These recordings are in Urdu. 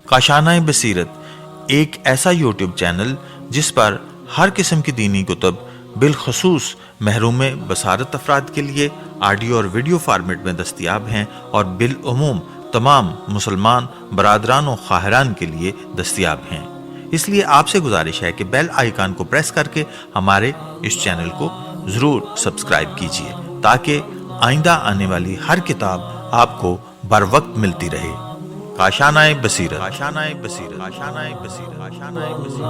کاشانۂ بصیرت ایک ایسا یوٹیوب چینل جس پر ہر قسم کی دینی کتب بالخصوص محروم بصارت افراد کے لیے آڈیو اور ویڈیو فارمیٹ میں دستیاب ہیں اور بالعموم تمام مسلمان برادران و خواہران کے لیے دستیاب ہیں۔ اس لیے آپ سے گزارش ہے کہ بیل آئیکن کو پریس کر کے ہمارے اس چینل کو ضرور سبسکرائب کیجیے تاکہ آئندہ آنے والی ہر کتاب آپ کو بر وقت ملتی رہے۔ کاشانۂ بصیرت، کاشانۂ بصیرت، کاشانۂ بصیرت، کاشانۂ بصیرت۔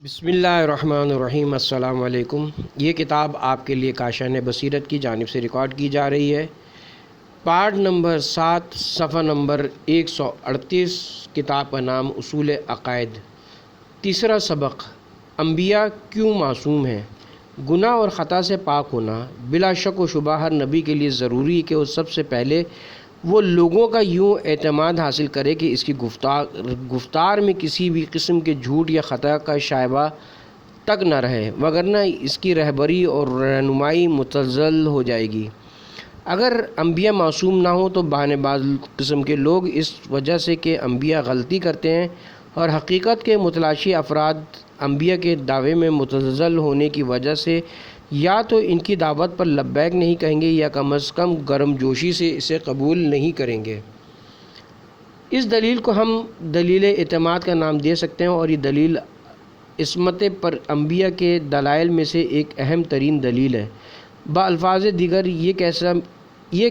بسم اللہ الرحمن الرحیم۔ السلام علیکم۔ یہ کتاب آپ کے لیے کاشانۂ بصیرت کی جانب سے ریکارڈ کی جا رہی ہے۔ پارٹ نمبر 7 صفحہ نمبر 138، کتاب کا نام اصول عقائد۔ تیسرا سبق، انبیاء کیوں معصوم ہیں؟ گناہ اور خطا سے پاک ہونا بلا شک و شبہ ہر نبی کے لیے ضروری ہے کہ وہ سب سے پہلے وہ لوگوں کا یوں اعتماد حاصل کرے کہ اس کی گفتار میں کسی بھی قسم کے جھوٹ یا خطا کا شائبہ تک نہ رہے، وگرنہ اس کی رہبری اور رہنمائی متزلزل ہو جائے گی۔ اگر انبیاء معصوم نہ ہوں تو بہانے باز قسم کے لوگ اس وجہ سے کہ انبیاء غلطی کرتے ہیں اور حقیقت کے متلاشی افراد انبیاء کے دعوے میں متزلزل ہونے کی وجہ سے یا تو ان کی دعوت پر لبیک نہیں کہیں گے یا کم از کم گرم جوشی سے اسے قبول نہیں کریں گے۔ اس دلیل کو ہم دلیل اعتماد کا نام دے سکتے ہیں اور یہ دلیل عصمت پر انبیاء کے دلائل میں سے ایک اہم ترین دلیل ہے۔ بالفاظ دیگر یہ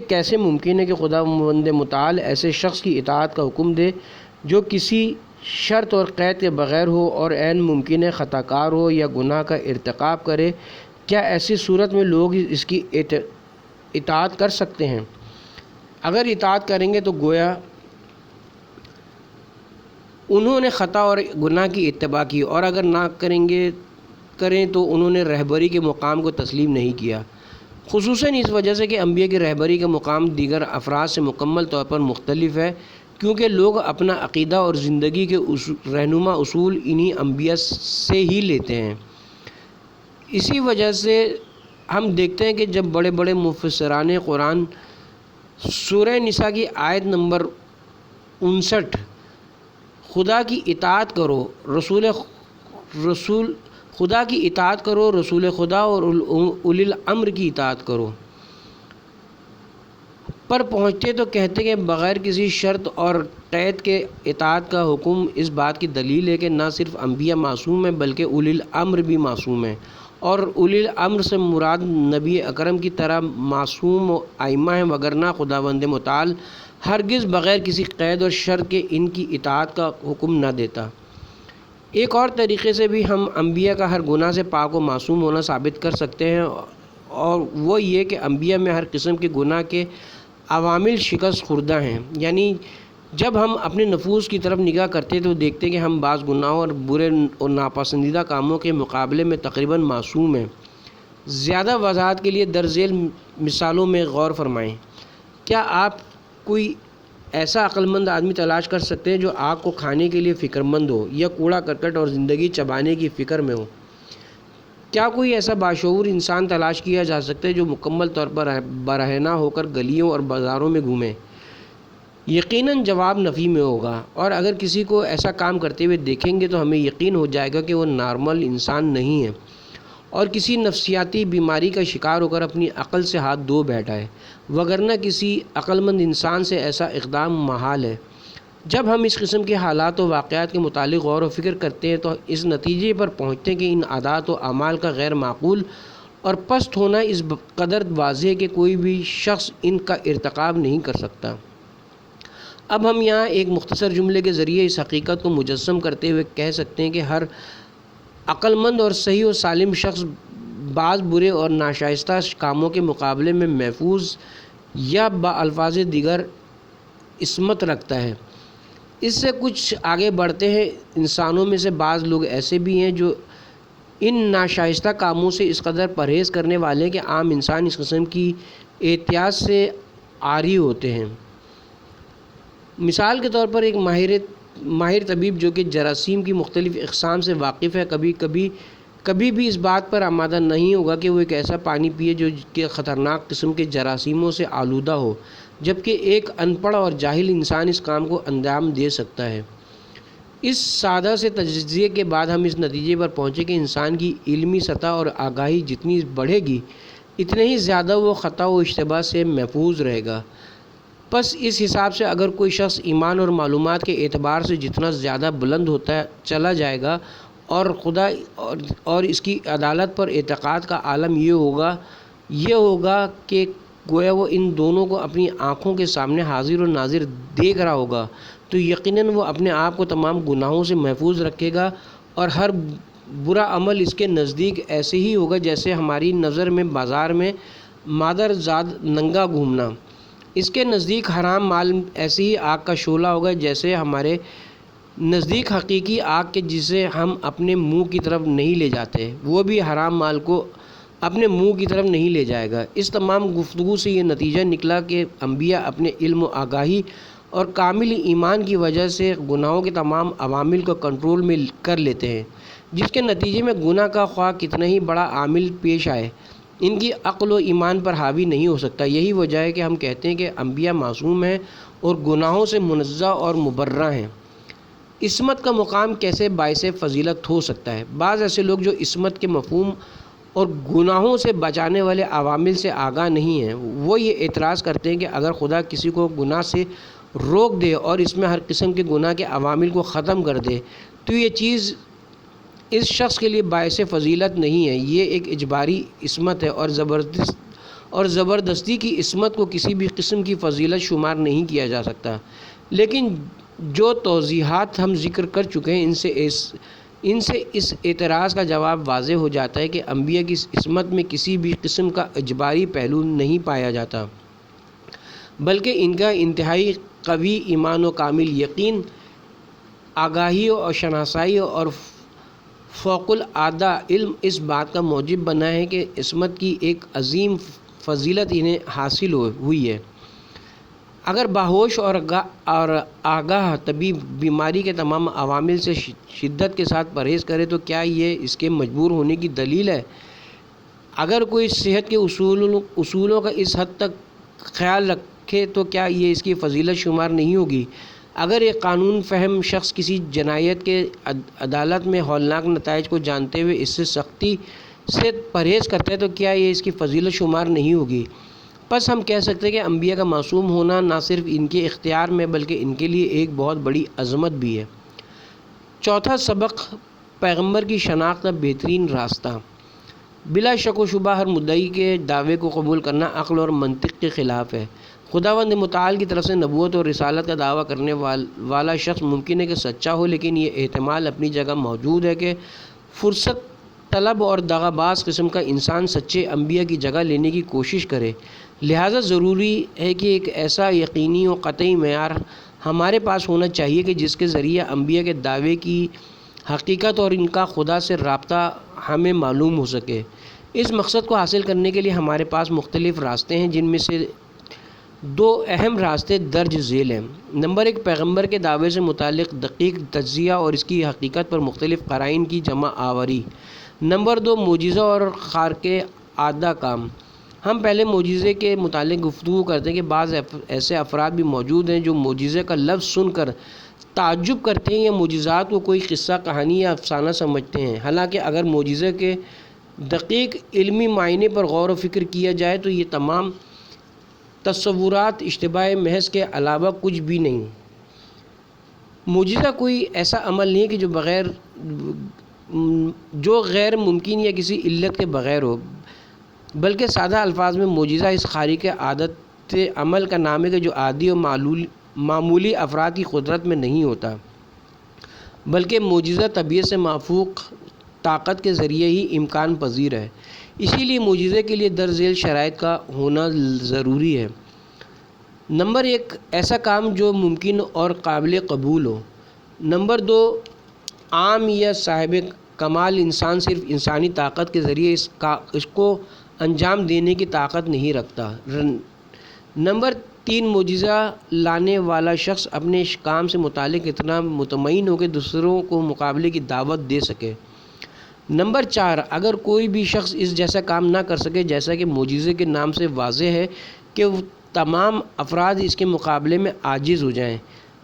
کیسے ممکن ہے کہ خداوند متعال ایسے شخص کی اطاعت کا حکم دے جو کسی شرط اور قید کے بغیر ہو اور عین ممکن ہے خطا کار ہو یا گناہ کا ارتکاب کرے؟ کیا ایسی صورت میں لوگ اس کی اطاعت کر سکتے ہیں؟ اگر اطاعت کریں گے تو گویا انہوں نے خطا اور گناہ کی اتباع کی، اور اگر نہ کریں تو انہوں نے رہبری کے مقام کو تسلیم نہیں کیا، خصوصاً اس وجہ سے کہ انبیاء کی رہبری کا مقام دیگر افراد سے مکمل طور پر مختلف ہے، کیونکہ لوگ اپنا عقیدہ اور زندگی کے رہنما اصول انہی انبیاء سے ہی لیتے ہیں۔ اسی وجہ سے ہم دیکھتے ہیں کہ جب بڑے بڑے مفسران قرآن سورہ نساء کی آیت نمبر 59 خدا کی اطاعت کرو رسول خدا اور اولی الامر کی اطاعت کرو پر پہنچتے تو کہتے کہ بغیر کسی شرط اور قید کے اطاعت کا حکم اس بات کی دلیل ہے کہ نہ صرف انبیاء معصوم ہیں بلکہ اولی الامر بھی معصوم ہیں، اور اولی الامر سے مراد نبی اکرم کی طرح معصوم و ائمہ ہیں، وگرنہ خداوند متعال ہرگز بغیر کسی قید اور شرط کے ان کی اطاعت کا حکم نہ دیتا۔ ایک اور طریقے سے بھی ہم انبیاء کا ہر گناہ سے پاک و معصوم ہونا ثابت کر سکتے ہیں، اور وہ یہ کہ انبیاء میں ہر قسم کے گناہ کے عوامل شکست خوردہ ہیں۔ یعنی جب ہم اپنے نفوس کی طرف نگاہ کرتے تو دیکھتے کہ ہم بعض گناہوں اور برے اور ناپسندیدہ کاموں کے مقابلے میں تقریباً معصوم ہیں۔ زیادہ وضاحت کے لیے درج ذیل مثالوں میں غور فرمائیں۔ کیا آپ کوئی ایسا عقل مند آدمی تلاش کر سکتے ہیں جو آگ کو کھانے کے لیے فکر مند ہو یا کوڑا کرکٹ اور زندگی چبانے کی فکر میں ہو؟ کیا کوئی ایسا باشعور انسان تلاش کیا جا سکتا ہے جو مکمل طور پر برہنہ ہو کر گلیوں اور بازاروں میں گھومے؟ یقیناً جواب نفی میں ہوگا، اور اگر کسی کو ایسا کام کرتے ہوئے دیکھیں گے تو ہمیں یقین ہو جائے گا کہ وہ نارمل انسان نہیں ہے اور کسی نفسیاتی بیماری کا شکار ہو کر اپنی عقل سے ہاتھ دھو بیٹھا ہے، وگرنہ کسی عقل مند انسان سے ایسا اقدام محال ہے۔ جب ہم اس قسم کے حالات و واقعات کے متعلق غور و فکر کرتے ہیں تو اس نتیجے پر پہنچتے ہیں کہ ان عادات و اعمال کا غیر معقول اور پست ہونا اس قدر واضح ہے کہ کوئی بھی شخص ان کا ارتکاب نہیں کر سکتا۔ اب ہم یہاں ایک مختصر جملے کے ذریعے اس حقیقت کو مجسم کرتے ہوئے کہہ سکتے ہیں کہ ہر عقل مند اور صحیح و سالم شخص بعض برے اور ناشائستہ کاموں کے مقابلے میں محفوظ یا بالفاظ دیگر عصمت رکھتا ہے۔ اس سے کچھ آگے بڑھتے ہیں، انسانوں میں سے بعض لوگ ایسے بھی ہیں جو ان ناشائستہ کاموں سے اس قدر پرہیز کرنے والے ہیں کہ عام انسان اس قسم کی احتیاط سے عاری ہوتے ہیں۔ مثال کے طور پر ایک ماہر طبیب جو کہ جراثیم کی مختلف اقسام سے واقف ہے کبھی بھی اس بات پر آمادہ نہیں ہوگا کہ وہ ایک ایسا پانی پیے جو کہ خطرناک قسم کے جراثیموں سے آلودہ ہو، جبکہ ایک ان پڑھ اور جاہل انسان اس کام کو انجام دے سکتا ہے۔ اس سادہ سے تجزیے کے بعد ہم اس نتیجے پر پہنچے کہ انسان کی علمی سطح اور آگاہی جتنی بڑھے گی اتنے ہی زیادہ وہ خطا و اشتباہ سے محفوظ رہے گا۔ پس اس حساب سے اگر کوئی شخص ایمان اور معلومات کے اعتبار سے جتنا زیادہ بلند ہوتا چلا جائے گا اور خدا اور اس کی عدالت پر اعتقاد کا عالم یہ ہوگا کہ گویا وہ ان دونوں کو اپنی آنکھوں کے سامنے حاضر و ناظر دیکھ رہا ہوگا، تو یقیناً وہ اپنے آپ کو تمام گناہوں سے محفوظ رکھے گا اور ہر برا عمل اس کے نزدیک ایسے ہی ہوگا جیسے ہماری نظر میں بازار میں مادر زاد ننگا گھومنا۔ اس کے نزدیک حرام مال ایسی ہی آگ کا شعلہ ہوگا جیسے ہمارے نزدیک حقیقی آگ کے جسے ہم اپنے منہ کی طرف نہیں لے جاتے، وہ بھی حرام مال کو اپنے منہ کی طرف نہیں لے جائے گا۔ اس تمام گفتگو سے یہ نتیجہ نکلا کہ انبیاء اپنے علم و آگاہی اور کامل ایمان کی وجہ سے گناہوں کے تمام عوامل کو کنٹرول میں کر لیتے ہیں، جس کے نتیجے میں گناہ کا خواہ کتنا ہی بڑا عامل پیش آئے ان کی عقل و ایمان پر حاوی نہیں ہو سکتا۔ یہی وجہ ہے کہ ہم کہتے ہیں کہ انبیاء معصوم ہیں اور گناہوں سے منزہ اور مبرہ ہیں۔ عصمت کا مقام کیسے باعث فضیلت ہو سکتا ہے؟ بعض ایسے لوگ جو عصمت کے مفہوم اور گناہوں سے بچانے والے عوامل سے آگاہ نہیں ہیں، وہ یہ اعتراض کرتے ہیں کہ اگر خدا کسی کو گناہ سے روک دے اور اس میں ہر قسم کے گناہ کے عوامل کو ختم کر دے تو یہ چیز اس شخص کے لیے باعث فضیلت نہیں ہے، یہ ایک اجباری عصمت ہے اور زبردستی کی عصمت کو کسی بھی قسم کی فضیلت شمار نہیں کیا جا سکتا۔ لیکن جو توضیحات ہم ذکر کر چکے ہیں ان سے اس اعتراض کا جواب واضح ہو جاتا ہے کہ انبیاء کی عصمت میں کسی بھی قسم کا اجباری پہلو نہیں پایا جاتا، بلکہ ان کا انتہائی قوی ایمان و کامل یقین، آگاہی اور شناسائی اور فوق العادہ علم اس بات کا موجب بنا ہے کہ عصمت کی ایک عظیم فضیلت انہیں حاصل ہوئی ہے۔ اگر باہوش اور آگاہ طبیب بیماری کے تمام عوامل سے شدت کے ساتھ پرہیز کرے تو کیا یہ اس کے مجبور ہونے کی دلیل ہے؟ اگر کوئی صحت کے اصولوں کا اس حد تک خیال رکھے تو کیا یہ اس کی فضیلت شمار نہیں ہوگی؟ اگر ایک قانون فہم شخص کسی جنایت کے عدالت میں ہولناک نتائج کو جانتے ہوئے اس سے سختی سے پرہیز کرتا ہے تو کیا یہ اس کی فضیلت شمار نہیں ہوگی؟ پس ہم کہہ سکتے ہیں کہ انبیاء کا معصوم ہونا نہ صرف ان کے اختیار میں بلکہ ان کے لیے ایک بہت بڑی عظمت بھی ہے۔ چوتھا سبق، پیغمبر کی شناخت کا بہترین راستہ۔ بلا شک و شبہ ہر مدعی کے دعوے کو قبول کرنا عقل اور منطق کے خلاف ہے۔ خداوند متعال کی طرف سے نبوت اور رسالت کا دعویٰ کرنے والا شخص ممکن ہے کہ سچا ہو، لیکن یہ احتمال اپنی جگہ موجود ہے کہ فرصت طلب اور دغا باز قسم کا انسان سچے انبیاء کی جگہ لینے کی کوشش کرے۔ لہٰذا ضروری ہے کہ ایک ایسا یقینی و قطعی معیار ہمارے پاس ہونا چاہیے کہ جس کے ذریعے انبیاء کے دعوے کی حقیقت اور ان کا خدا سے رابطہ ہمیں معلوم ہو سکے۔ اس مقصد کو حاصل کرنے کے لیے ہمارے پاس مختلف راستے ہیں، جن میں سے دو اہم راستے درج ذیل ہیں۔ نمبر 1، پیغمبر کے دعوے سے متعلق دقیق تجزیہ اور اس کی حقیقت پر مختلف قرائن کی جمع آوری۔ نمبر 2، معجزہ اور خارق عادہ کام۔ ہم پہلے معجزے کے متعلق گفتگو کرتے ہیں کہ بعض ایسے افراد بھی موجود ہیں جو معجزے کا لفظ سن کر تعجب کرتے ہیں یا معجزات کو کوئی قصہ کہانی یا افسانہ سمجھتے ہیں، حالانکہ اگر معجزے کے دقیق علمی معنی پر غور و فکر کیا جائے تو یہ تمام تصورات اشتباہ محض کے علاوہ کچھ بھی نہیں۔ معجزہ کوئی ایسا عمل نہیں کہ جو غیر ممکن یا کسی علت کے بغیر ہو، بلکہ سادہ الفاظ میں معجزہ اس خارق عادت عمل کا نام ہے کہ جو عادی اور معمولی افراد کی قدرت میں نہیں ہوتا، بلکہ معجزہ طبیعت سے مافوق طاقت کے ذریعے ہی امکان پذیر ہے۔ اسی لیے معجزے کے لیے درج ذیل شرائط کا ہونا ضروری ہے۔ نمبر 1، ایسا کام جو ممکن اور قابل قبول ہو۔ نمبر 2، عام یا صاحب کمال انسان صرف انسانی طاقت کے ذریعے اس کو انجام دینے کی طاقت نہیں رکھتا۔ نمبر 3 معجزہ لانے والا شخص اپنے اس کام سے متعلق اتنا مطمئن ہو کہ دوسروں کو مقابلے کی دعوت دے سکے۔ نمبر 4، اگر کوئی بھی شخص اس جیسا کام نہ کر سکے جیسا کہ معجزے کے نام سے واضح ہے کہ وہ تمام افراد اس کے مقابلے میں عاجز ہو جائیں۔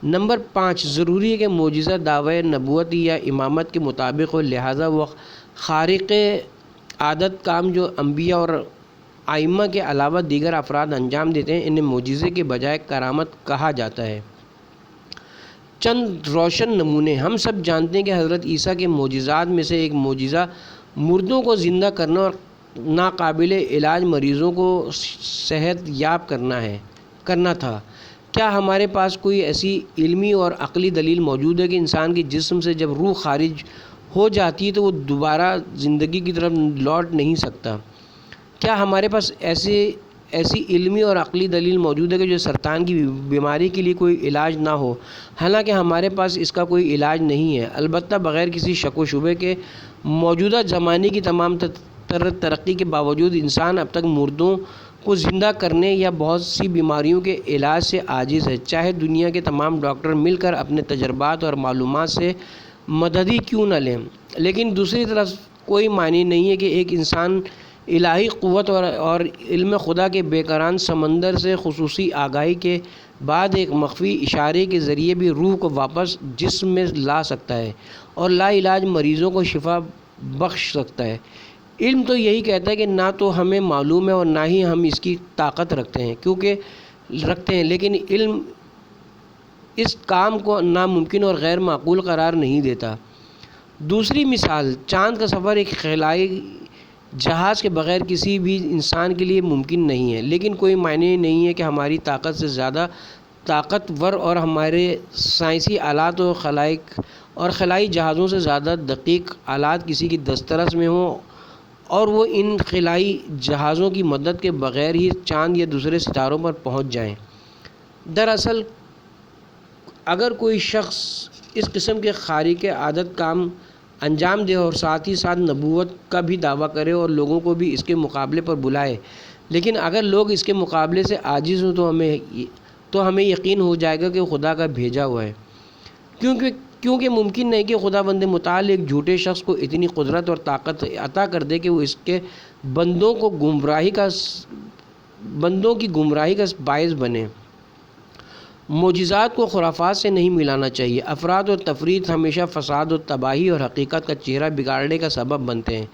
نمبر 5، ضروری ہے کہ معجزہ دعوی نبوت یا امامت کے مطابق ہو، لہٰذا وہ خارق عادت کام جو انبیاء اور ائمہ کے علاوہ دیگر افراد انجام دیتے ہیں انہیں معجزے کے بجائے کرامت کہا جاتا ہے۔ چند روشن نمونے۔ ہم سب جانتے ہیں کہ حضرت عیسیٰ کے معجزات میں سے ایک معجزہ مردوں کو زندہ کرنا اور ناقابل علاج مریضوں کو صحت یاب کرنا تھا۔ کیا ہمارے پاس کوئی ایسی علمی اور عقلی دلیل موجود ہے کہ انسان کے جسم سے جب روح خارج ہو جاتی ہے تو وہ دوبارہ زندگی کی طرف لوٹ نہیں سکتا؟ کیا ہمارے پاس ایسی علمی اور عقلی دلیل موجود ہے کہ جو سرطان کی بیماری کے لیے کوئی علاج نہ ہو؟ حالانکہ ہمارے پاس اس کا کوئی علاج نہیں ہے، البتہ بغیر کسی شک و شبے کے موجودہ زمانے کی تمام ترقی کے باوجود انسان اب تک مردوں کو زندہ کرنے یا بہت سی بیماریوں کے علاج سے عاجز ہے، چاہے دنیا کے تمام ڈاکٹر مل کر اپنے تجربات اور معلومات سے مدد ہی کیوں نہ لیں۔ لیکن دوسری طرف کوئی معنی نہیں ہے کہ ایک انسان الہی قوت اور علم خدا کے بے کران سمندر سے خصوصی آگاہی کے بعد ایک مخفی اشارے کے ذریعے بھی روح کو واپس جسم میں لا سکتا ہے اور لا علاج مریضوں کو شفا بخش سکتا ہے۔ علم تو یہی کہتا ہے کہ نہ تو ہمیں معلوم ہے اور نہ ہی ہم اس کی طاقت رکھتے ہیں، لیکن علم اس کام کو ناممکن اور غیر معقول قرار نہیں دیتا۔ دوسری مثال، چاند کا سفر ایک خلائی جہاز کے بغیر کسی بھی انسان کے لیے ممکن نہیں ہے، لیکن کوئی معنی نہیں ہے کہ ہماری طاقت سے زیادہ طاقتور اور ہمارے سائنسی آلات اور خلائی جہازوں سے زیادہ دقیق آلات کسی کی دسترس میں ہوں اور وہ ان خلائی جہازوں کی مدد کے بغیر ہی چاند یا دوسرے ستاروں پر پہنچ جائیں۔ دراصل اگر کوئی شخص اس قسم کے خارق عادت کام انجام دے اور ساتھ ہی ساتھ نبوت کا بھی دعویٰ کرے اور لوگوں کو بھی اس کے مقابلے پر بلائے، لیکن اگر لوگ اس کے مقابلے سے عاجز ہوں تو ہمیں یقین ہو جائے گا کہ وہ خدا کا بھیجا ہوا ہے، کیونکہ ممکن نہیں کہ خدا بند متعال ایک جھوٹے شخص کو اتنی قدرت اور طاقت عطا کر دے کہ وہ اس کے بندوں کی گمراہی کا باعث بنے۔ معجزات کو خرافات سے نہیں ملانا چاہیے۔ افراد اور تفرید ہمیشہ فساد و تباہی اور حقیقت کا چہرہ بگاڑنے کا سبب بنتے ہیں۔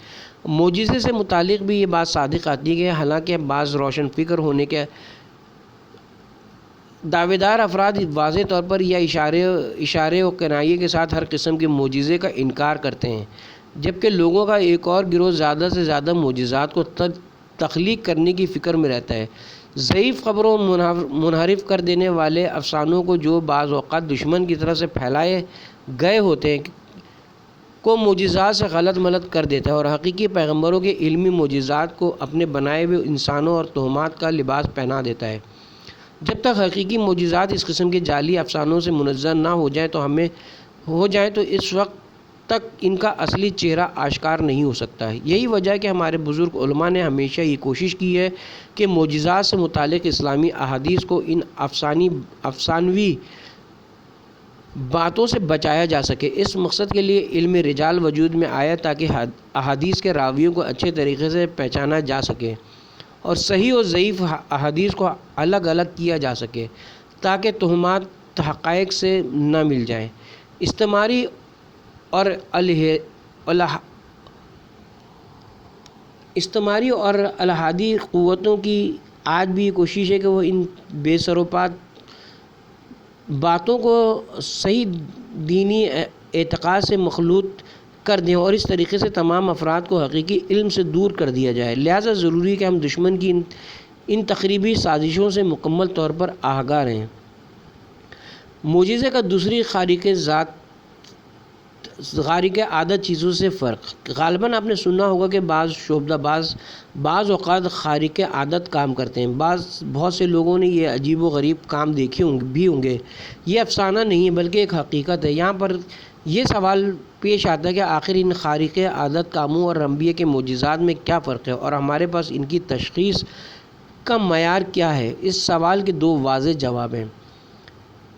معجزے سے متعلق بھی یہ بات صادق آتی ہے کہ حالانکہ بعض روشن فکر ہونے کے دعوے دار افراد واضح طور پر یا اشارے و کنایے کے ساتھ ہر قسم کے معجزے کا انکار کرتے ہیں، جبکہ لوگوں کا ایک اور گروہ زیادہ سے زیادہ معجزات کو تخلیق کرنے کی فکر میں رہتا ہے۔ ضعیف خبروں منحرف کر دینے والے افسانوں کو جو بعض اوقات دشمن کی طرف سے پھیلائے گئے ہوتے ہیں کو معجزات سے غلط ملت کر دیتا ہے اور حقیقی پیغمبروں کے علمی معجزات کو اپنے بنائے ہوئے انسانوں اور توہمات کا لباس پہنا دیتا ہے۔ جب تک حقیقی معجزات اس قسم کے جعلی افسانوں سے منزہ نہ ہو جائیں تو اس وقت تک ان کا اصلی چہرہ آشکار نہیں ہو سکتا ہے۔ یہی وجہ ہے کہ ہمارے بزرگ علماء نے ہمیشہ یہ کوشش کی ہے کہ معجزات سے متعلق اسلامی احادیث کو ان افسانوی باتوں سے بچایا جا سکے۔ اس مقصد کے لیے علم رجال وجود میں آیا تاکہ احادیث کے راویوں کو اچھے طریقے سے پہچانا جا سکے اور صحیح و ضعیف احادیث کو الگ الگ کیا جا سکے تاکہ توہمات حقائق سے نہ مل جائیں۔ استعماری اور الحادی قوتوں کی آج بھی کوشش ہے کہ وہ ان بے سر و پا باتوں کو صحیح دینی اعتقاد سے مخلوط کر دیں اور اس طریقے سے تمام افراد کو حقیقی علم سے دور کر دیا جائے۔ لہٰذا ضروری ہے کہ ہم دشمن کی ان تخریبی سازشوں سے مکمل طور پر آگاہ رہیں۔ معجزے کا دوسری خارق عادت چیزوں سے فرق۔ غالباً آپ نے سنا ہوگا کہ بعض اوقات خارق عادت کام کرتے ہیں۔ بہت سے لوگوں نے یہ عجیب و غریب کام دیکھے بھی ہوں گے۔ یہ افسانہ نہیں ہے بلکہ ایک حقیقت ہے۔ یہاں پر یہ سوال پیش آتا ہے کہ آخر ان خارق عادت کاموں اور انبیاء کے معجزات میں کیا فرق ہے اور ہمارے پاس ان کی تشخیص کا معیار کیا ہے؟ اس سوال کے دو واضح جواب ہیں۔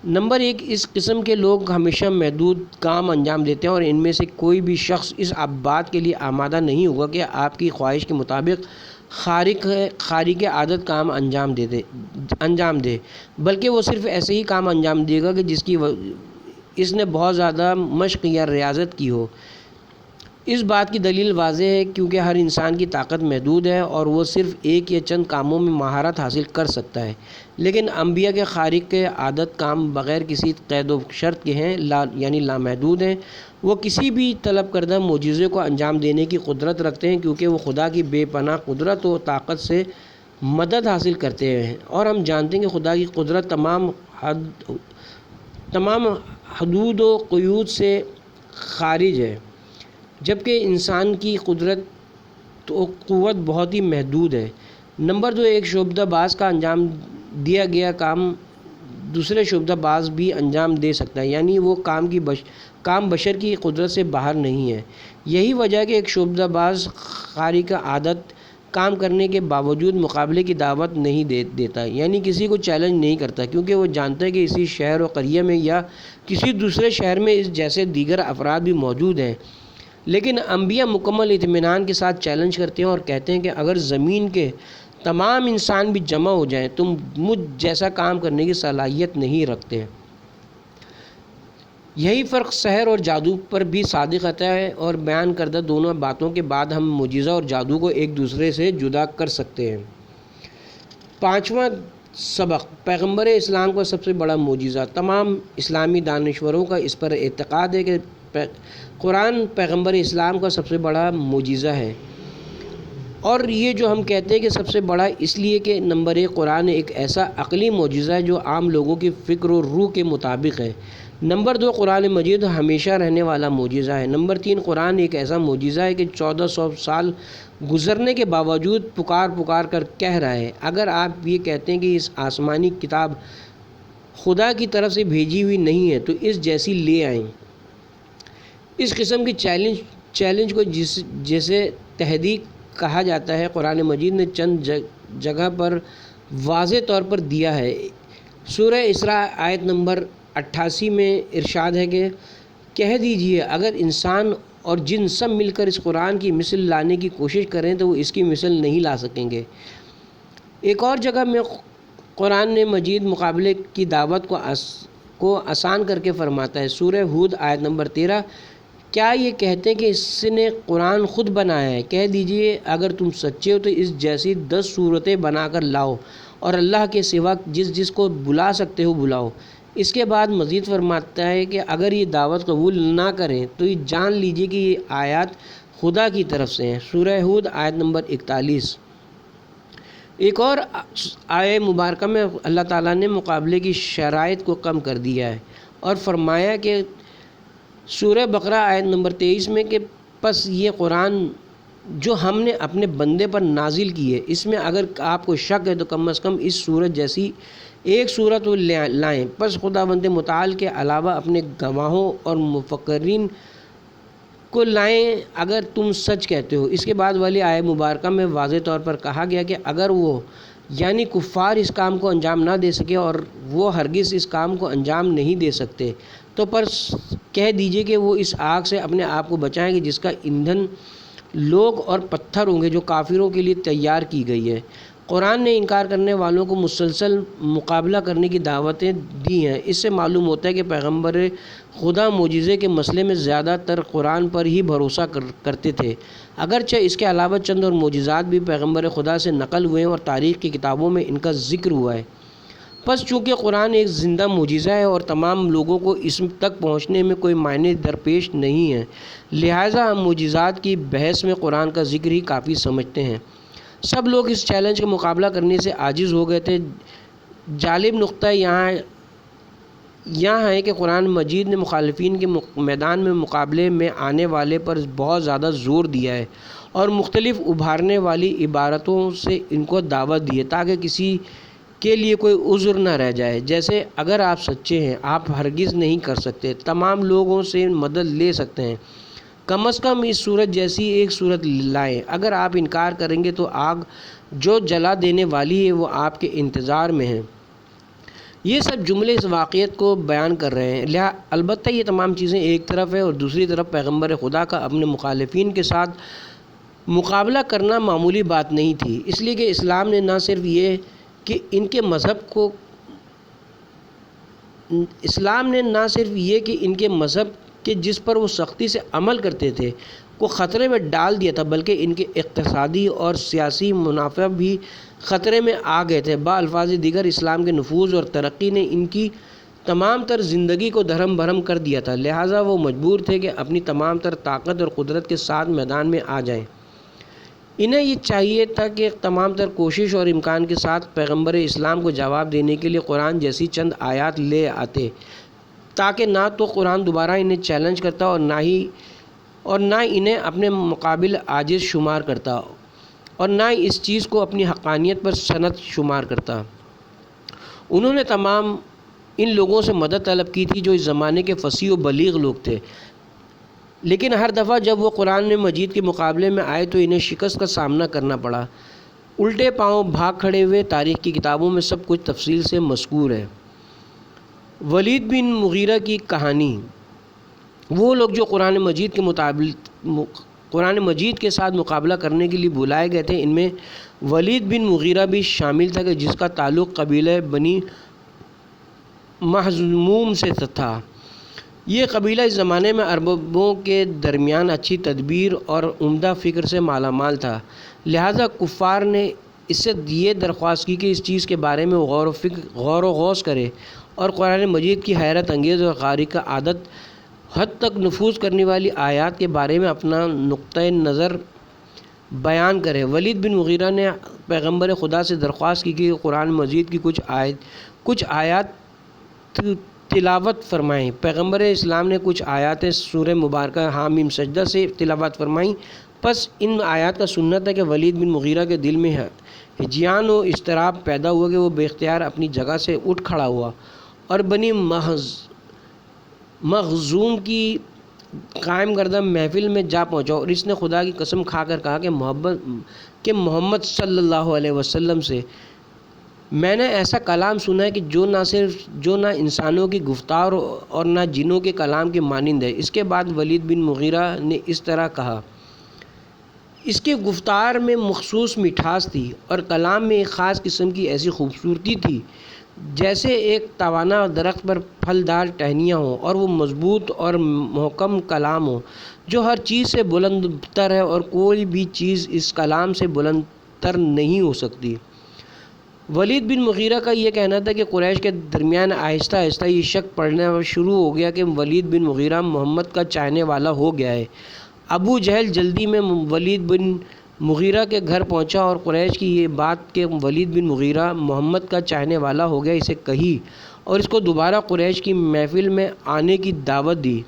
نمبر ایک، اس قسم کے لوگ ہمیشہ محدود کام انجام دیتے ہیں اور ان میں سے کوئی بھی شخص اس بات کے لیے آمادہ نہیں ہوگا کہ آپ کی خواہش کے مطابق خارق عادت کام انجام دے، بلکہ وہ صرف ایسے ہی کام انجام دے گا کہ جس کی اس نے بہت زیادہ مشق یا ریاضت کی ہو۔ اس بات کی دلیل واضح ہے کیونکہ ہر انسان کی طاقت محدود ہے اور وہ صرف ایک یا چند کاموں میں مہارت حاصل کر سکتا ہے، لیکن انبیاء کے خارق عادت کام بغیر کسی قید و شرط کے ہیں، یعنی لامحدود ہیں۔ وہ کسی بھی طلب کردہ معجزے کو انجام دینے کی قدرت رکھتے ہیں کیونکہ وہ خدا کی بے پناہ قدرت و طاقت سے مدد حاصل کرتے ہیں، اور ہم جانتے ہیں کہ خدا کی قدرت تمام حدود و قیود سے خارج ہے، جبکہ انسان کی قدرت و قوت بہت ہی محدود ہے۔ نمبر دو، ایک شعبدہ باز کا انجام دیا گیا کام دوسرے شعبدہ باز بھی انجام دے سکتا ہے، یعنی وہ کام بشر کی قدرت سے باہر نہیں ہے۔ یہی وجہ ہے کہ ایک شعبدہ باز خارق عادت کام کرنے کے باوجود مقابلے کی دعوت نہیں دیتا، یعنی کسی کو چیلنج نہیں کرتا، کیونکہ وہ جانتا ہے کہ اسی شہر و قریہ میں یا کسی دوسرے شہر میں اس جیسے دیگر افراد بھی موجود ہیں۔ لیکن انبیاء مکمل اطمینان کے ساتھ چیلنج کرتے ہیں اور کہتے ہیں کہ اگر زمین کے تمام انسان بھی جمع ہو جائیں تو مجھ جیسا کام کرنے کی صلاحیت نہیں رکھتے۔ یہی فرق سحر اور جادو پر بھی صادق آتا ہے، اور بیان کردہ دونوں باتوں کے بعد ہم معجزہ اور جادو کو ایک دوسرے سے جدا کر سکتے ہیں۔ پانچواں سبق، پیغمبر اسلام کا سب سے بڑا معجزہ۔ تمام اسلامی دانشوروں کا اس پر اعتقاد ہے کہ قرآن پیغمبر اسلام کا سب سے بڑا معجزہ ہے، اور یہ جو ہم کہتے ہیں کہ سب سے بڑا اس لیے کہ نمبر ایک، قرآن ایک ایسا عقلی معجزہ ہے جو عام لوگوں کی فکر و روح کے مطابق ہے۔ نمبر دو، قرآن مجید ہمیشہ رہنے والا معجزہ ہے۔ نمبر تین، قرآن ایک ایسا معجزہ ہے کہ 1400 سال گزرنے کے باوجود پکار کر کہہ رہا ہے، اگر آپ یہ کہتے ہیں کہ اس آسمانی کتاب خدا کی طرف سے بھیجی ہوئی نہیں ہے تو اس جیسی لے آئیں۔ اس قسم کی چیلنج کو جیسے تحدیق کہا جاتا ہے، قرآن مجید نے چند جگہ پر واضح طور پر دیا ہے۔ سورہ اسراء آیت نمبر 88 میں ارشاد ہے کہ کہہ دیجئے اگر انسان اور جن سب مل کر اس قرآن کی مثل لانے کی کوشش کریں تو وہ اس کی مثل نہیں لا سکیں گے۔ ایک اور جگہ میں قرآن مجید مقابلے کی دعوت کو آسان کر کے فرماتا ہے۔ سورہ ہود آیت نمبر 13، کیا یہ کہتے ہیں کہ اس نے قرآن خود بنایا ہے؟ کہہ دیجئے اگر تم سچے ہو تو اس جیسی 10 صورتیں بنا کر لاؤ اور اللہ کے سوا جس کو بلا سکتے ہو بلاؤ۔ اس کے بعد مزید فرماتا ہے کہ اگر یہ دعوت قبول نہ کریں تو یہ جان لیجئے کہ یہ آیات خدا کی طرف سے ہیں۔ سورہ ہود آیت نمبر 41۔ ایک اور آیہ مبارکہ میں اللہ تعالیٰ نے مقابلے کی شرائط کو کم کر دیا ہے اور فرمایا کہ سورہ بقرہ آیت نمبر 23 میں کہ پس یہ قرآن جو ہم نے اپنے بندے پر نازل کی ہے، اس میں اگر آپ کو شک ہے تو کم از کم اس صورت جیسی ایک صورت لائیں۔ پس خداوند متعال کے علاوہ اپنے گواہوں اور مفکرین کو لائیں اگر تم سچ کہتے ہو۔ اس کے بعد والی آیہ مبارکہ میں واضح طور پر کہا گیا کہ اگر وہ یعنی کفار اس کام کو انجام نہ دے سکے، اور وہ ہرگز اس کام کو انجام نہیں دے سکتے، تو پر کہہ دیجئے کہ وہ اس آگ سے اپنے آپ کو بچائیں گے جس کا ایندھن لوگ اور پتھر ہوں گے، جو کافروں کے لیے تیار کی گئی ہے۔ قرآن نے انکار کرنے والوں کو مسلسل مقابلہ کرنے کی دعوتیں دی ہیں۔ اس سے معلوم ہوتا ہے کہ پیغمبر خدا معجزے کے مسئلے میں زیادہ تر قرآن پر ہی بھروسہ کرتے تھے، اگرچہ اس کے علاوہ چند اور معجزات بھی پیغمبر خدا سے نقل ہوئے ہیں اور تاریخ کی کتابوں میں ان کا ذکر ہوا ہے۔ پس چونکہ قرآن ایک زندہ معجزہ ہے اور تمام لوگوں کو اس تک پہنچنے میں کوئی معنی درپیش نہیں ہے، لہٰذا ہم معجزات کی بحث میں قرآن کا ذکر ہی کافی سمجھتے ہیں۔ سب لوگ اس چیلنج کا مقابلہ کرنے سے عاجز ہو گئے تھے۔ جالب نقطہ یہاں ہے کہ قرآن مجید نے مخالفین کے میدان میں مقابلے میں آنے والے پر بہت زیادہ زور دیا ہے اور مختلف ابھارنے والی عبارتوں سے ان کو دعوت دی ہے تاکہ کسی کے لیے کوئی عذر نہ رہ جائے، جیسے اگر آپ سچے ہیں آپ ہرگز نہیں کر سکتے، تمام لوگوں سے مدد لے سکتے ہیں، کم از کم اس صورت جیسی ایک صورت لائیں، اگر آپ انکار کریں گے تو آگ جو جلا دینے والی ہے وہ آپ کے انتظار میں ہے۔ یہ سب جملے اس واقعیت کو بیان کر رہے ہیں۔ البتہ یہ تمام چیزیں ایک طرف ہے اور دوسری طرف پیغمبر خدا کا اپنے مخالفین کے ساتھ مقابلہ کرنا معمولی بات نہیں تھی، اس لیے کہ اسلام نے نہ صرف یہ کہ ان کے مذہب کے جس پر وہ سختی سے عمل کرتے تھے کو خطرے میں ڈال دیا تھا، بلکہ ان کے اقتصادی اور سیاسی منافع بھی خطرے میں آ گئے تھے۔ الفاظ دیگر اسلام کے نفوذ اور ترقی نے ان کی تمام تر زندگی کو دھرم بھرم کر دیا تھا، لہٰذا وہ مجبور تھے کہ اپنی تمام تر طاقت اور قدرت کے ساتھ میدان میں آ جائیں۔ انہیں یہ چاہیے تھا کہ تمام تر کوشش اور امکان کے ساتھ پیغمبر اسلام کو جواب دینے کے لیے قرآن جیسی چند آیات لے آتے، تاکہ نہ تو قرآن دوبارہ انہیں چیلنج کرتا اور نہ انہیں اپنے مقابل عاجز شمار کرتا اور نہ اس چیز کو اپنی حقانیت پر سند شمار کرتا۔ انہوں نے تمام ان لوگوں سے مدد طلب کی تھی جو اس زمانے کے فصیح و بلیغ لوگ تھے، لیکن ہر دفعہ جب وہ قرآن مجید کے مقابلے میں آئے تو انہیں شکست کا سامنا کرنا پڑا۔ الٹے پاؤں بھاگ کھڑے ہوئے۔ تاریخ کی کتابوں میں سب کچھ تفصیل سے مذکور ہے۔ ولید بن مغیرہ کی کہانی۔ وہ لوگ جو قرآن مجید کے ساتھ مقابلہ کرنے کے لیے بلائے گئے تھے، ان میں ولید بن مغیرہ بھی شامل تھا، جس کا تعلق قبیلہ بنی مخزوم سے تھا۔ یہ قبیلہ اس زمانے میں عربوں کے درمیان اچھی تدبیر اور عمدہ فکر سے مالا مال تھا، لہٰذا کفار نے اس سے یہ درخواست کی کہ اس چیز کے بارے میں غور و غوص کرے اور قرآن مجید کی حیرت انگیز اور خارق عادت حد تک نفوذ کرنے والی آیات کے بارے میں اپنا نقطۂ نظر بیان کرے۔ ولید بن مغیرہ نے پیغمبر خدا سے درخواست کی کہ قرآن مجید کی کچھ آیات تلاوت فرمائیں۔ پیغمبر اسلام نے کچھ آیات سورہ مبارکہ حامیم سجدہ سے تلاوت فرمائیں۔ پس ان آیات کا سنت ہے کہ ولید بن مغیرہ کے دل میں ہجیان و اضطراب پیدا ہوا کہ وہ بے اختیار اپنی جگہ سے اٹھ کھڑا ہوا اور بنی مخزوم کی قائم کردہ محفل میں جا پہنچا، اور اس نے خدا کی قسم کھا کر کہا کہ محمد صلی اللہ علیہ وسلم سے میں نے ایسا کلام سنا ہے کہ جو نہ انسانوں کی گفتار اور نہ جنوں کے کلام کے مانند ہے۔ اس کے بعد ولید بن مغیرہ نے اس طرح کہا۔ اس کے گفتار میں مخصوص مٹھاس تھی اور کلام میں ایک خاص قسم کی ایسی خوبصورتی تھی جیسے ایک توانا درخت پر پھلدار ٹہنیاں ہوں، اور وہ مضبوط اور محکم کلام ہو جو ہر چیز سے بلند تر ہے اور کوئی بھی چیز اس کلام سے بلند تر نہیں ہو سکتی۔ ولید بن مغیرہ کا یہ کہنا تھا کہ قریش کے درمیان آہستہ آہستہ یہ شک پڑنا شروع ہو گیا کہ ولید بن مغیرہ محمد کا چاہنے والا ہو گیا ہے۔ ابو جہل جلدی میں ولید بن مغیرہ کے گھر پہنچا اور قریش کی یہ بات کہ ولید بن مغیرہ محمد کا چاہنے والا ہو گیا اسے کہی اور اس کو دوبارہ قریش کی محفل میں آنے کی دعوت دی۔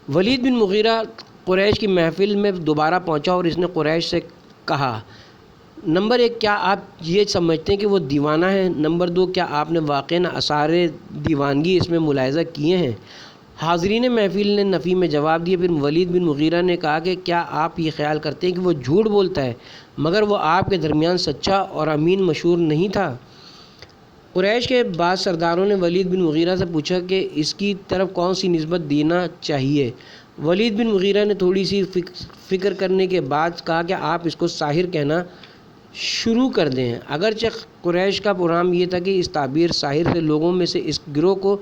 ولید بن مغیرہ قریش کی محفل میں دوبارہ پہنچا اور اس نے قریش سے کہا، نمبر 1، کیا آپ یہ سمجھتے ہیں کہ وہ دیوانہ ہے؟ نمبر 2، کیا آپ نے واقعاً آثار دیوانگی اس میں ملاحظہ کیے ہیں؟ حاضرین محفل نے نفی میں جواب دیا۔ پھر ولید بن مغیرہ نے کہا کہ کیا آپ یہ خیال کرتے ہیں کہ وہ جھوٹ بولتا ہے، مگر وہ آپ کے درمیان سچا اور امین مشہور نہیں تھا؟ قریش کے بعض سرداروں نے ولید بن مغیرہ سے پوچھا کہ اس کی طرف کون سی نسبت دینا چاہیے۔ ولید بن مغیرہ نے تھوڑی سی فکر کرنے کے بعد کہا کہ آپ اس کو ساحر کہنا شروع کر دیں۔ اگرچہ قریش کا پرام یہ تھا کہ اس تعبیر ساحر سے لوگوں میں سے اس گروہ کو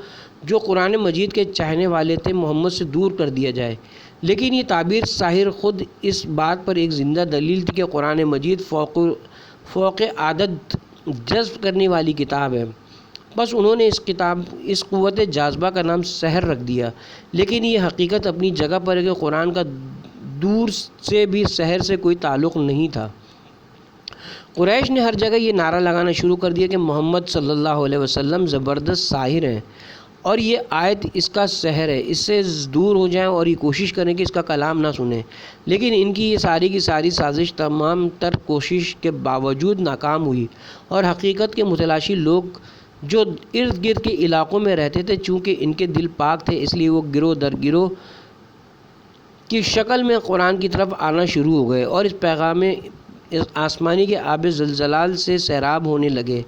جو قرآن مجید کے چاہنے والے تھے محمد سے دور کر دیا جائے، لیکن یہ تعبیر ساحر خود اس بات پر ایک زندہ دلیل تھی کہ قرآن مجید فوق عادت جذب کرنے والی کتاب ہے۔ بس انہوں نے اس قوت جاذبہ کا نام سحر رکھ دیا، لیکن یہ حقیقت اپنی جگہ پر ہے کہ قرآن کا دور سے بھی سحر سے کوئی تعلق نہیں تھا۔ قریش نے ہر جگہ یہ نعرہ لگانا شروع کر دیا کہ محمد صلی اللہ علیہ وسلم زبردست ساحر ہیں اور یہ آیت اس کا سحر ہے، اس سے دور ہو جائیں اور یہ کوشش کریں کہ اس کا کلام نہ سنیں۔ لیکن ان کی یہ ساری کی ساری سازش تمام تر کوشش کے باوجود ناکام ہوئی، اور حقیقت کے متلاشی لوگ جو ارد گرد کے علاقوں میں رہتے تھے، چونکہ ان کے دل پاک تھے اس لیے وہ گروہ در گروہ کی شکل میں قرآن کی طرف آنا شروع ہو گئے اور آسمانی کے آب زلزلال سے سیراب ہونے لگے،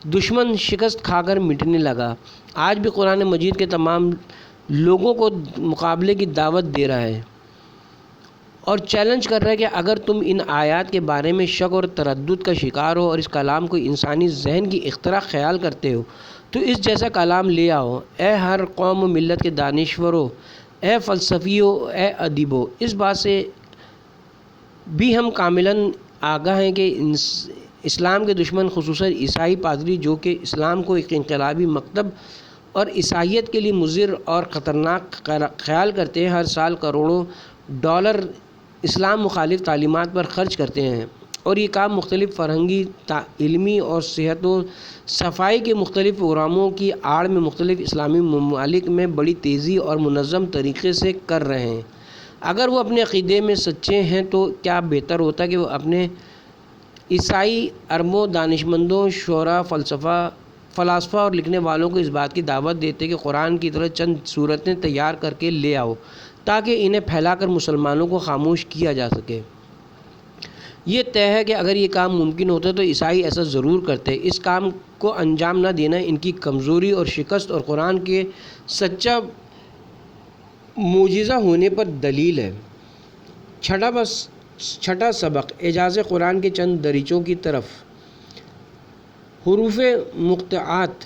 دشمن شکست کھا کر مٹنے لگا۔ آج بھی قرآن مجید کے تمام لوگوں کو مقابلے کی دعوت دے رہا ہے اور چیلنج کر رہا ہے کہ اگر تم ان آیات کے بارے میں شک اور تردد کا شکار ہو اور اس کلام کو انسانی ذہن کی اختراع خیال کرتے ہو تو اس جیسا کلام لے آؤ۔ اے ہر قوم و ملت کے دانشورو، اے فلسفیو، اے ادیبو، اس بات سے بھی ہم کاملاً آگاہ ہیں کہ اسلام کے دشمن خصوصاً عیسائی پادری جو کہ اسلام کو ایک انقلابی مکتب اور عیسائیت کے لیے مضر اور خطرناک خیال کرتے ہیں، ہر سال کروڑوں ڈالر اسلام مخالف تعلیمات پر خرچ کرتے ہیں، اور یہ کام مختلف فرہنگی، علمی اور صحت و صفائی کے مختلف پروگراموں کی آڑ میں مختلف اسلامی ممالک میں بڑی تیزی اور منظم طریقے سے کر رہے ہیں۔ اگر وہ اپنے عقیدے میں سچے ہیں تو کیا بہتر ہوتا کہ وہ اپنے عیسائی اربوں دانشمندوں، شعراء، فلاسفہ اور لکھنے والوں کو اس بات کی دعوت دیتے کہ قرآن کی طرح چند صورتیں تیار کر کے لے آؤ تاکہ انہیں پھیلا کر مسلمانوں کو خاموش کیا جا سکے۔ یہ طے ہے کہ اگر یہ کام ممکن ہوتا تو عیسائی ایسا ضرور کرتے۔ اس کام کو انجام نہ دینا ان کی کمزوری اور شکست اور قرآن کے سچا معجزہ ہونے پر دلیل ہے۔ چھٹا سبق، اعجاز قرآن کے چند دریچوں کی طرف۔ حروف مقطعات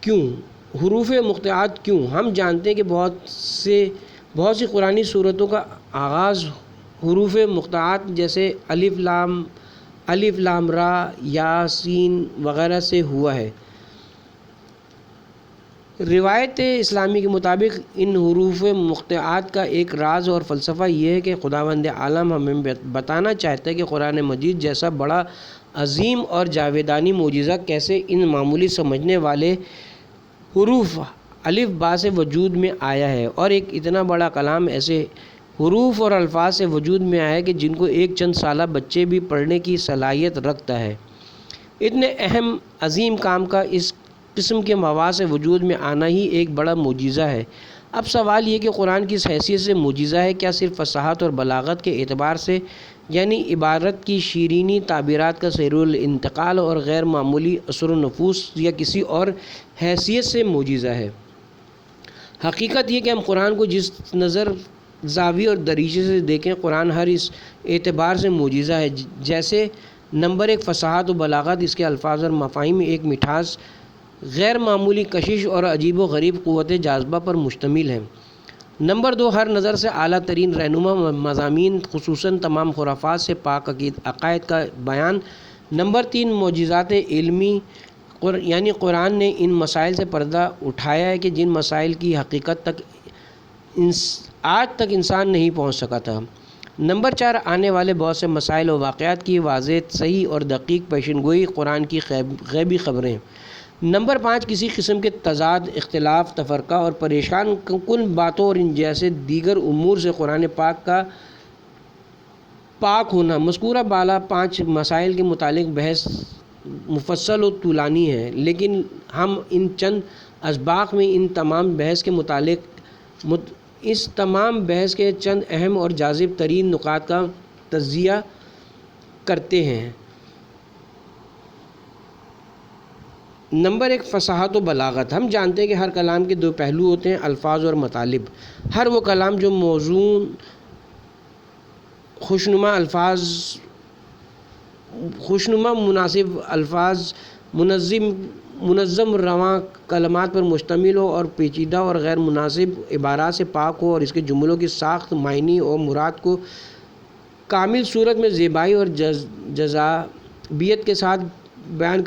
کیوں؟ حروف مقطعات کیوں؟ ہم جانتے ہیں کہ بہت سی قرآنی صورتوں کا آغاز حروف مقطعات جیسے الف لام را، یا سین وغیرہ سے ہوا ہے۔ روایت اسلامی کے مطابق ان حروف مقطعات کا ایک راز اور فلسفہ یہ ہے کہ خداوند عالم ہمیں بتانا چاہتا ہے کہ قرآن مجید جیسا بڑا عظیم اور جاویدانی معجزہ کیسے ان معمولی سمجھنے والے حروف الف با سے وجود میں آیا ہے، اور ایک اتنا بڑا کلام ایسے حروف اور الفاظ سے وجود میں آیا ہے کہ جن کو ایک چند سالہ بچے بھی پڑھنے کی صلاحیت رکھتا ہے۔ اتنے اہم عظیم کام کا اس قسم کے مواد سے وجود میں آنا ہی ایک بڑا معجزہ ہے۔ اب سوال یہ کہ قرآن کس حیثیت سے معجزہ ہے؟ کیا صرف فصاحت اور بلاغت کے اعتبار سے، یعنی عبارت کی شیرینی تعبیرات کا سیر الانتقال اور غیر معمولی اثر و نفوذ، یا کسی اور حیثیت سے معجزہ ہے؟ حقیقت یہ کہ ہم قرآن کو جس نظر، زاویے اور دریچے سے دیکھیں، قرآن ہر اس اعتبار سے معجزہ ہے۔ جیسے نمبر 1 فصاحت و بلاغت، اس کے الفاظ اور مفاہیم ایک مٹھاس، غیر معمولی کشش اور عجیب و غریب قوت جاذبہ پر مشتمل ہے۔ نمبر 2 ہر نظر سے اعلیٰ ترین رہنما مضامین، خصوصاً تمام خرافات سے پاک عقائد کا بیان۔ نمبر 3 معجزات علمی، یعنی قرآن نے ان مسائل سے پردہ اٹھایا ہے کہ جن مسائل کی حقیقت تک آج تک انسان نہیں پہنچ سکا تھا۔ نمبر 4 آنے والے بہت سے مسائل و واقعات کی واضح، صحیح اور دقیق پیشن گوئی، قرآن کی غیبی خبریں۔ نمبر 5 کسی قسم کے تضاد، اختلاف، تفرقہ اور پریشان کن باتوں اور ان جیسے دیگر امور سے قرآن پاک کا پاک ہونا۔ مذکورہ بالا 5 مسائل کے متعلق بحث مفصل و طولانی ہے، لیکن ہم ان چند اسباق میں اس تمام بحث کے چند اہم اور جاذب ترین نکات کا تجزیہ کرتے ہیں۔ نمبر 1 فصاحت و بلاغت۔ ہم جانتے ہیں کہ ہر کلام کے 2 پہلو ہوتے ہیں، الفاظ اور مطالب۔ ہر وہ کلام جو موزون، خوشنما، مناسب الفاظ، منظم رواں کلمات پر مشتمل ہو اور پیچیدہ اور غیر مناسب عبارات سے پاک ہو، اور اس کے جملوں کی ساخت، معنی اور مراد کو کامل صورت میں زیبائی اور جذابیت کے ساتھ بیان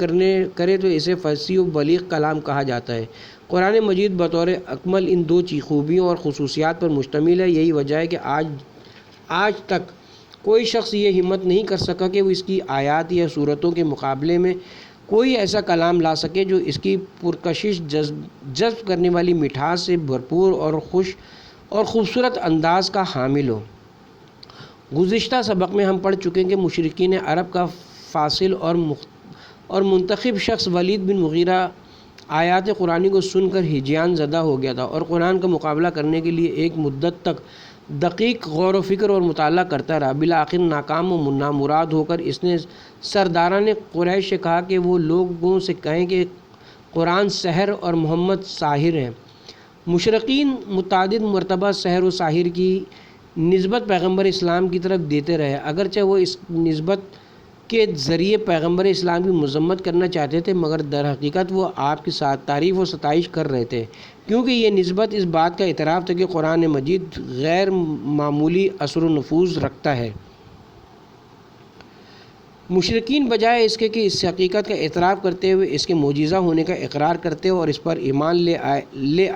کرے تو اسے فصیح و بلیغ کلام کہا جاتا ہے۔ قرآن مجید بطور اکمل ان 2 خوبیوں اور خصوصیات پر مشتمل ہے۔ یہی وجہ ہے کہ آج تک کوئی شخص یہ ہمت نہیں کر سکا کہ وہ اس کی آیات یا صورتوں کے مقابلے میں کوئی ایسا کلام لا سکے جو اس کی پرکشش، جذب کرنے والی مٹھاس سے بھرپور اور خوبصورت انداز کا حامل ہو۔ گزشتہ سبق میں ہم پڑھ چکے ہیں کہ مشرکین عرب کا فاصل اور منتخب شخص ولید بن مغیرہ آیات قرآنی کو سن کر ہیجان زدہ ہو گیا تھا اور قرآن کا مقابلہ کرنے کے لیے ایک مدت تک دقیق غور و فکر اور مطالعہ کرتا رہا۔ بالآخر ناکام و نامراد ہو کر اس نے سرداران قریش سے کہا کہ وہ لوگوں سے کہیں کہ قرآن سحر اور محمد ساحر ہیں۔ مشرقین متعدد مرتبہ سحر و ساحر کی نسبت پیغمبر اسلام کی طرف دیتے رہے، اگرچہ وہ اس نسبت کے ذریعے پیغمبر اسلام کی مذمت کرنا چاہتے تھے، مگر در حقیقت وہ آپ کے ساتھ تعریف و ستائش کر رہے تھے، کیونکہ یہ نسبت اس بات کا اعتراف تھا کہ قرآن مجید غیر معمولی اثر و نفوذ رکھتا ہے۔ مشرکین بجائے اس کے کہ اس حقیقت کا اعتراف کرتے ہوئے اس کے معجزہ ہونے کا اقرار کرتے اور اس پر ایمان لے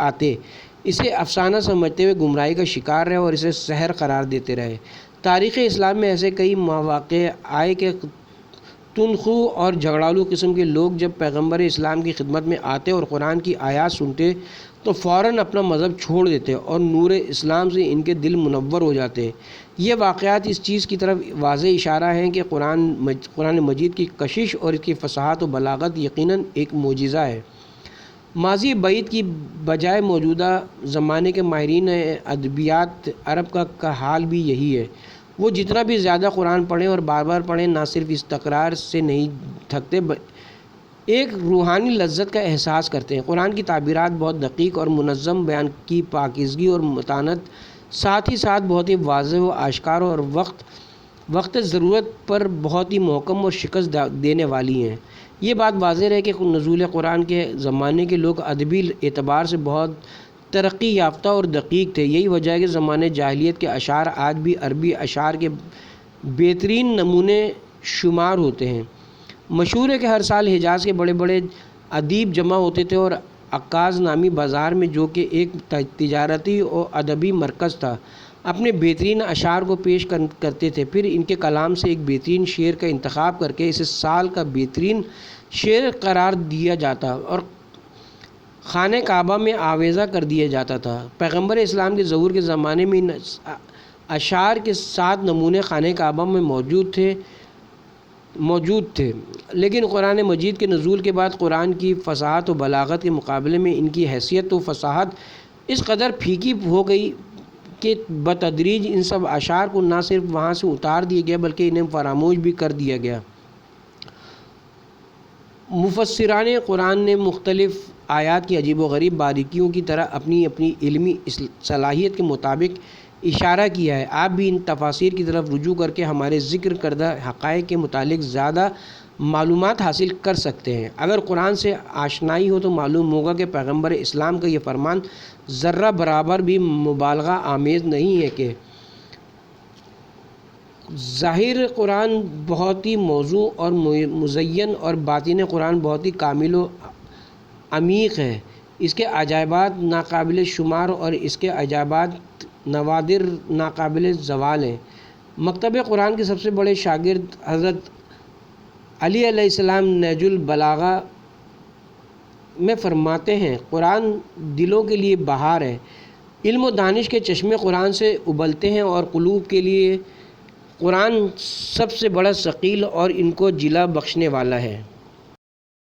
آتے، اسے افسانہ سمجھتے ہوئے گمراہی کا شکار رہے اور اسے سحر قرار دیتے رہے۔ تاریخ اسلام میں ایسے کئی مواقع آئے کہ تندخو اور جھگڑالو قسم کے لوگ جب پیغمبر اسلام کی خدمت میں آتے اور قرآن کی آیات سنتے تو فوراً اپنا مذہب چھوڑ دیتے اور نور اسلام سے ان کے دل منور ہو جاتے۔ یہ واقعات اس چیز کی طرف واضح اشارہ ہیں کہ قرآن مجید کی کشش اور اس کی فصاحت و بلاغت یقیناً ایک معجزہ ہے۔ ماضی بعید کی بجائے موجودہ زمانے کے ماہرین ادبیات عرب کا حال بھی یہی ہے۔ وہ جتنا بھی زیادہ قرآن پڑھیں اور بار بار پڑھیں، نہ صرف اس تکرار سے نہیں تھکتے، ایک روحانی لذت کا احساس کرتے ہیں۔ قرآن کی تعبیرات بہت دقیق اور منظم، بیان کی پاکیزگی اور متانت ساتھ ہی ساتھ بہت ہی واضح و آشکار اور وقت ضرورت پر بہت ہی محکم اور شکست دینے والی ہیں۔ یہ بات واضح ہے کہ نزول قرآن کے زمانے کے لوگ ادبی اعتبار سے بہت ترقی یافتہ اور دقیق تھے۔ یہی وجہ ہے کہ زمانے جاہلیت کے اشعار آج بھی عربی اشعار کے بہترین نمونے شمار ہوتے ہیں۔ مشہور ہے کہ ہر سال حجاز کے بڑے بڑے ادیب جمع ہوتے تھے اور عکاظ نامی بازار میں، جو کہ ایک تجارتی اور ادبی مرکز تھا، اپنے بہترین اشعار کو پیش کرتے تھے۔ پھر ان کے کلام سے ایک بہترین شعر کا انتخاب کر کے اسے سال کا بہترین شعر قرار دیا جاتا اور خانہ کعبہ میں آویزہ کر دیا جاتا تھا۔ پیغمبر اسلام کے ظہور کے زمانے میں ان اشعار کے 7 نمونے خانہ کعبہ میں موجود تھے، لیکن قرآن مجید کے نزول کے بعد قرآن کی فصاحت و بلاغت کے مقابلے میں ان کی حیثیت و فصاحت اس قدر پھیکی ہو گئی کہ بتدریج ان سب اشعار کو نہ صرف وہاں سے اتار دیا گیا بلکہ انہیں فراموش بھی کر دیا گیا۔ مفسران قرآن نے مختلف آیات کی عجیب و غریب باریکیوں کی طرح اپنی علمی صلاحیت کے مطابق اشارہ کیا ہے۔ آپ بھی ان تفاسیر کی طرف رجوع کر کے ہمارے ذکر کردہ حقائق کے متعلق زیادہ معلومات حاصل کر سکتے ہیں۔ اگر قرآن سے آشنائی ہو تو معلوم ہوگا کہ پیغمبر اسلام کا یہ فرمان ذرہ برابر بھی مبالغہ آمیز نہیں ہے کہ ظاہر قرآن بہت ہی موزوں اور مزین اور باطن قرآن بہت ہی کامل و عمیق ہے۔ اس کے عجائبات ناقابل شمار اور اس کے عجائبات نوادر ناقابل زوال ہیں۔ مکتب قرآن کے سب سے بڑے شاگرد حضرت علی علیہ السلام نہج البلاغہ میں فرماتے ہیں، قرآن دلوں کے لیے بہار ہے، علم و دانش کے چشمے قرآن سے ابلتے ہیں اور قلوب کے لیے قرآن سب سے بڑا ثقیل اور ان کو جلا بخشنے والا ہے۔